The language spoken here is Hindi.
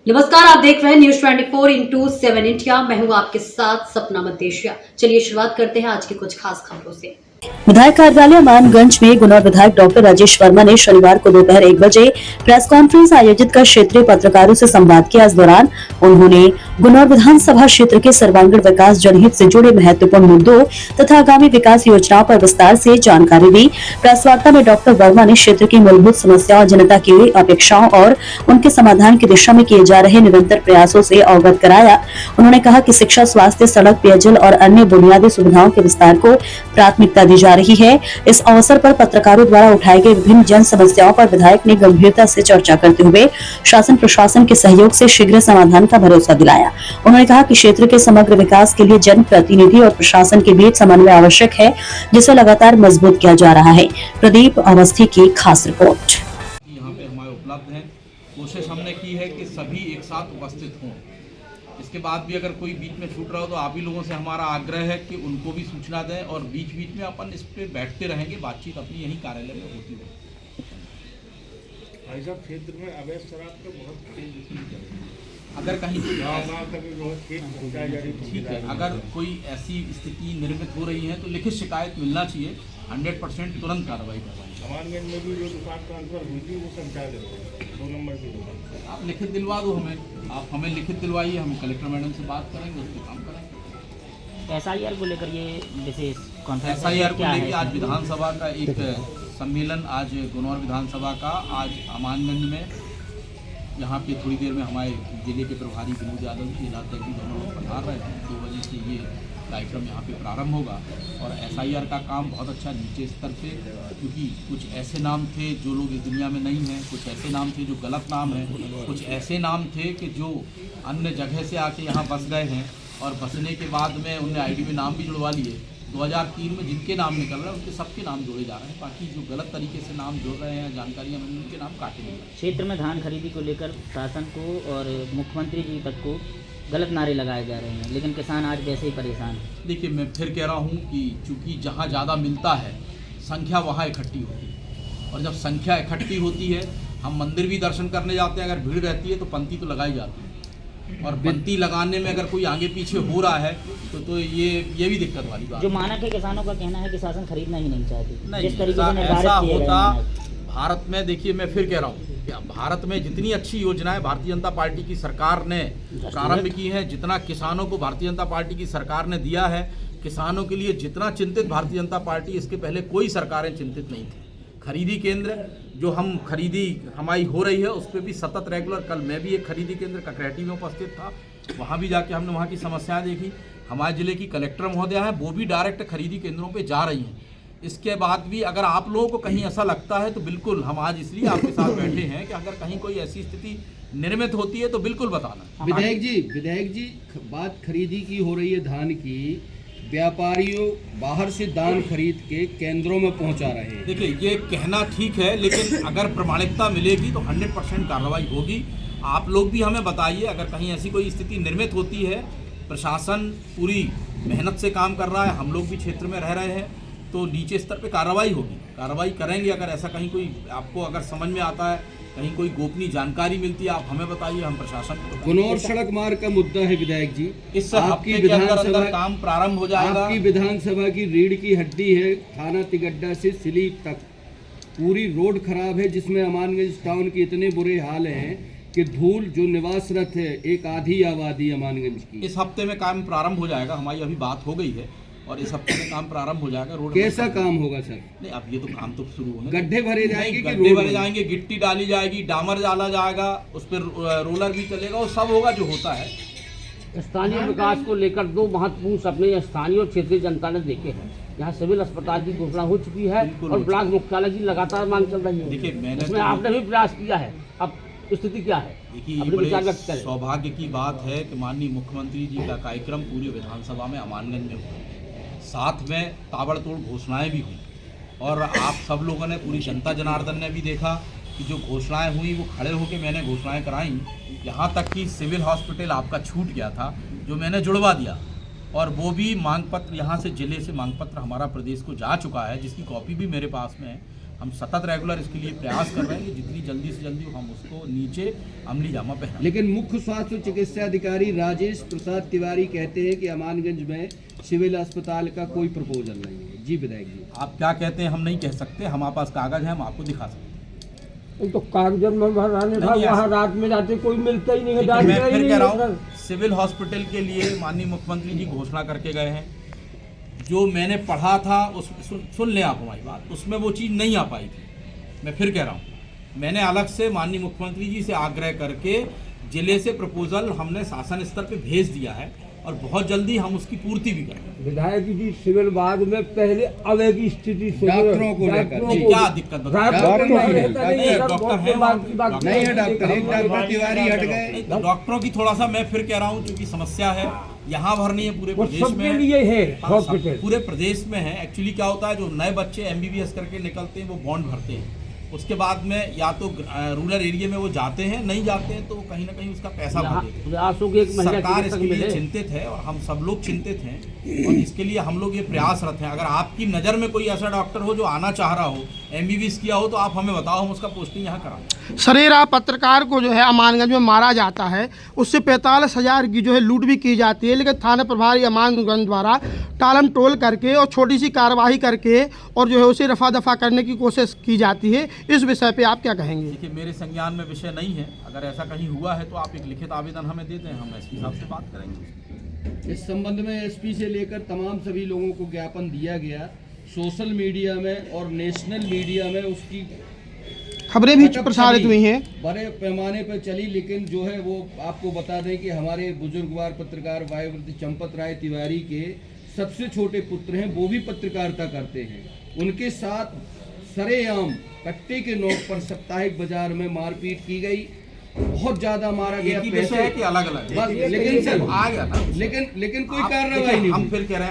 नमस्कार, आप देख रहे हैं न्यूज 24/7 इंडिया। मैं हूं आपके साथ सपना मदेशिया। चलिए शुरुआत करते हैं आज की कुछ खास खबरों से। विधायक कार्यालय मानगंज में गुनौर विधायक डॉक्टर राजेश वर्मा ने शनिवार को दोपहर 1 बजे प्रेस कॉन्फ्रेंस आयोजित कर क्षेत्रीय पत्रकारों से संवाद किया। इस दौरान उन्होंने गुनौर विधानसभा क्षेत्र के सर्वांगीण विकास, जनहित से जुड़े महत्वपूर्ण मुद्दों तथा आगामी विकास योजनाओं पर विस्तार से जानकारी दी। प्रेस वार्ता में डॉक्टर वर्मा ने क्षेत्र की मूलभूत समस्याओं, जनता की अपेक्षाओं और उनके समाधान की दिशा में किए जा रहे निरंतर प्रयासों से अवगत कराया। उन्होंने कहा कि शिक्षा, स्वास्थ्य, सड़क, पेयजल और अन्य बुनियादी सुविधाओं के विस्तार को प्राथमिकता दी जा रही है। इस अवसर पर पत्रकारों द्वारा उठाए गए विभिन्न जन समस्याओं पर विधायक ने गंभीरता से चर्चा करते हुए शासन प्रशासन के सहयोग से शीघ्र समाधान का भरोसा दिलाया। उन्होंने कहा कि क्षेत्र के समग्र विकास के लिए जन प्रतिनिधि और प्रशासन के बीच समन्वय आवश्यक है, जिसे लगातार मजबूत किया जा रहा है। प्रदीप अवस्थी की खास रिपोर्ट। यहाँ पे हमारे उपलब्ध हैं। कोशिश हमने की है कि सभी एक साथ उपस्थित हों। इसके बाद भी अगर कोई बीच में छूट रहा हो तो आप ही लोगों से हमारा आग्रह है कि उनको भी सूचना दें और बीच बीच में अपन इस पे बैठते रहेंगे, बातचीत अपनी यहीं कार्यालय में होती है। भाई साहब, क्षेत्र में अवैध शराब का बहुत अगर कहीं ठीक है, अगर कोई ऐसी स्थिति निर्मित हो रही है तो लिखित शिकायत मिलना चाहिए। 100% तुरंत कार्रवाई करवाएंगे। हमारे में भी जो दुकान ट्रांसफर हुई थी वो संचालित है 2 नंबर की दुकान। आप लिखित दिलवा दो हमें, आप हमें लिखित दिलवाइए, हम कलेक्टर मैडम से बात करेंगे, उस पर काम करेंगे। SIR को लेकर ये विशेष कॉन्फ्रेंस SIR को लेकर आज विधानसभा का एक सम्मेलन, आज गुनौर विधानसभा का आज अमानगंज में, यहाँ पे थोड़ी देर में हमारे जिले के प्रभारी विनोद यादव जी इलाके की दोनों लोग पधार रहे हैं। 2 बजे से ये कार्यक्रम यहाँ पे प्रारंभ होगा और SIR का काम बहुत अच्छा नीचे स्तर पे, क्योंकि कुछ ऐसे नाम थे जो लोग इस दुनिया में नहीं हैं, कुछ ऐसे नाम थे जो गलत नाम हैं, कुछ ऐसे नाम थे कि जो अन्य जगह से आके यहाँ बस गए हैं और बसने के बाद में उन्हें ID में नाम भी जुड़वा लिए। 2003 में जिनके नाम निकल रहे हैं उनके सबके नाम जोड़े जा रहे हैं, बाकी जो गलत तरीके से नाम जोड़ रहे हैं, जानकारियाँ मिली, उनके नाम काटे नहीं। क्षेत्र में धान खरीदी को लेकर शासन को और मुख्यमंत्री जी तक को गलत नारे लगाए जा रहे हैं, लेकिन किसान आज वैसे ही परेशान है। देखिए, मैं फिर कह रहा हूँ कि चूँकि जहाँ ज़्यादा मिलता है संख्या वहाँ इकट्ठी होती है, और जब संख्या इकट्ठी होती है, हम मंदिर भी दर्शन करने जाते हैं, अगर भीड़ रहती है तो पंक्ति तो लगाई जाती है, और पंक्ति लगाने में अगर कोई आगे पीछे हो रहा है तो ये भी दिक्कत वाली बात। जो मानक है, किसानों का कहना है कि शासन खरीदना ही नहीं चाहती। नहीं, जिस तरीके से ऐसा होता भारत में, देखिए मैं फिर कह रहा हूँ, भारत में जितनी अच्छी योजनाएं भारतीय जनता पार्टी की सरकार ने प्रारंभ की हैं, जितना किसानों को भारतीय जनता पार्टी की सरकार ने दिया है, किसानों के लिए जितना चिंतित भारतीय जनता पार्टी, इसके पहले कोई सरकारें चिंतित नहीं थी। खरीदी केंद्र जो हम खरीदी हमारी हो रही है उस पर भी सतत रेगुलर, कल मैं भी एक खरीदी केंद्र ककरेटी में उपस्थित था, वहाँ भी जाके हमने वहाँ की समस्याएं देखी। हमारे जिले की कलेक्टर महोदया है, वो भी डायरेक्ट खरीदी केंद्रों पे जा रही हैं। इसके बाद भी अगर आप लोगों को कहीं ऐसा लगता है तो बिल्कुल हम आज इसलिए आपके साथ बैठे हैं कि अगर कहीं कोई ऐसी स्थिति निर्मित होती है तो बिल्कुल बताना। विधायक जी, बात खरीदी की हो रही है, धान की। व्यापारियों बाहर से धान खरीद के केंद्रों में पहुंचा रहे हैं। देखिए, ये कहना ठीक है, लेकिन अगर प्रमाणिकता मिलेगी तो 100% कार्रवाई होगी। आप लोग भी हमें बताइए, अगर कहीं ऐसी कोई स्थिति निर्मित होती है, प्रशासन पूरी मेहनत से काम कर रहा है, हम लोग भी क्षेत्र में रह रहे हैं, तो नीचे स्तर पे कार्रवाई होगी, कार्रवाई करेंगे। अगर ऐसा कहीं कोई आपको अगर समझ में आता है, कहीं कोई गोपनीय जानकारी मिलती है, आप हमें बताइए, हम प्रशासन को बताएंगे। गुनौर सड़क मार्ग का मुद्दा है विधायक जी, इस हफ्ते के अंदर काम प्रारंभ हो जाएगा। आपकी विधानसभा की रीढ़ की हड्डी है, थाना तिगड्डा से सिलीप तक पूरी रोड खराब है, जिसमें अमानगंज टाउन के इतने बुरे हाल हैं कि धूल जो निवासरत है, एक आधी आबादी अमानगंज की। इस हफ्ते में काम प्रारंभ हो जाएगा, हमारी अभी बात हो गई है और इस हफ्ते में काम प्रारंभ हो जाएगा। रोड कैसा काम होगा सर? नहीं, अब ये तो काम तो शुरू होने, गड्ढे भरे जाएंगे, गड्ढे भरे जाएंगे, गिट्टी डाली जाएगी, डामर डाला जाएगा, उस पर रोलर भी चलेगा, वो सब होगा जो होता है। स्थानीय विकास को लेकर 2 महत्वपूर्ण सपने स्थानीय और क्षेत्रीय जनता ने देखे हैं। यहाँ सिविल अस्पताल की घोषणा हो चुकी है और ब्लॉक मुख्यालय की लगातार मांग चल रही है। देखिए, मैंने इसमें आपने भी प्रयास किया है, अब स्थिति क्या है? देखिए, बड़े सौभाग्य की बात है कि माननीय मुख्यमंत्री जी का कार्यक्रम पूरी विधानसभा में अमानगंज में हुआ, साथ में ताबड़तोड़ घोषणाएं भी हुई, और आप सब लोगों ने, पूरी जनता जनार्दन ने भी देखा कि जो घोषणाएं हुई वो खड़े होकर मैंने घोषणाएं कराई। यहाँ तक कि सिविल हॉस्पिटल आपका छूट गया था, जो मैंने जुड़वा दिया, और वो भी मांग पत्र यहाँ से जिले से मांग पत्र हमारा प्रदेश को जा चुका है, जिसकी कॉपी भी मेरे पास में है। हम सतत रेगुलर इसके लिए प्रयास कर रहे हैं कि जितनी जल्दी से जल्दी हम उसको नीचे अमली जामा पहना। लेकिन मुख्य स्वास्थ्य चिकित्सा अधिकारी राजेश प्रसाद तिवारी कहते हैं कि अमानगंज में सिविल अस्पताल का कोई प्रपोजल नहीं है। जी विधायक जी, आप क्या कहते हैं हम नहीं कह सकते, हमारे पास कागज है, हम आपको दिखा सकते हैं। तो कागज में भराने था, नहीं, वहाँ रात में जाते कोई मिलता ही नहीं है, देखिए, डॉक्टर मैं ही फिर नहीं कह रहा है हूँ, सिविल हॉस्पिटल के लिए माननीय मुख्यमंत्री जी घोषणा करके गए हैं। जो मैंने पढ़ा था उस सुन लें आप हमारी बात, उसमें वो चीज़ नहीं आ पाई थी। मैं फिर कह रहा हूँ, मैंने अलग से माननीय मुख्यमंत्री जी से आग्रह करके जिले से प्रपोजल हमने शासन स्तर पे भेज दिया है और बहुत जल्दी हम उसकी पूर्ति भी करेंगे। विधायक जी सिविल बाग में पहले अवैध स्थिति से डॉक्टरों को लेकर नहीं, क्या दिक्कत बताइए? डॉक्टर नहीं, नहीं है, डॉक्टर है, नहीं है डॉक्टर, एक डॉक्टर तिवारी हट गए। नहीं, तो डॉक्टरों की थोड़ा सा मैं फिर कह रहा हूँ, क्योंकि समस्या है यहाँ भर नहीं है, पूरे वो प्रदेश में सबके लिए है हाँ, हॉस्पिटल। पूरे प्रदेश में है। एक्चुअली क्या होता है, जो नए बच्चे MBBS करके निकलते हैं वो बॉन्ड भरते हैं, उसके बाद में या तो रूरल एरिया में वो जाते हैं, नहीं जाते हैं तो कहीं ना कहीं उसका पैसा भर देते हैं। प्रयासों की एक महिला सरकार चिकित्सक इसके लिए मिले। चिंतित है और हम सब लोग चिंतित हैं और इसके लिए हम लोग ये प्रयासरत हैं। अगर आपकी नज़र में कोई ऐसा डॉक्टर हो जो आना चाह रहा हो, MBBS किया हो, तो आप हमें बताओ, हम उसका पोस्टिंग यहाँ कराएं। सरेरा पत्रकार को जो है अमानगंज में मारा जाता है, उससे 45,000 की जो है लूट भी की जाती है, लेकिन थाना प्रभारी अमानगंज द्वारा टालम टोल करके और छोटी सी कार्रवाई करके और जो है उसे रफा दफा करने की कोशिश की जाती है। इस विषय पे आप क्या कहेंगे? देखिए, मेरे संज्ञान में विषय नहीं है, अगर ऐसा कहीं हुआ है तो आप एक लिखित आवेदन हमें दे दें, हम SP साहब से बात करेंगे। इस संबंध में SP से लेकर तमाम सभी लोगों को ज्ञापन दिया गया। सोशल मीडिया में और नेशनल मीडिया में उसकी खबरें भी प्रसारित हुई हैं, बड़े पैमाने पर चली, लेकिन जो है वो आपको बता दें कि हमारे बुजुर्गवार पत्रकार वायुव्रत चंपत राय तिवारी के सबसे छोटे पुत्र हैं, वो भी पत्रकारिता करते हैं। उनके साथ सरेआम कट्टे के नोट पर साप्ताहिक बाजार में मारपीट की गई, बहुत ज्यादा मारा गया। एक ही विषय है कि अलग अलग? लेकिन सर आ गया ना, लेकिन कोई आप- कार्रवाई देखिए, नहीं हम हुई। फिर कह रहे हैं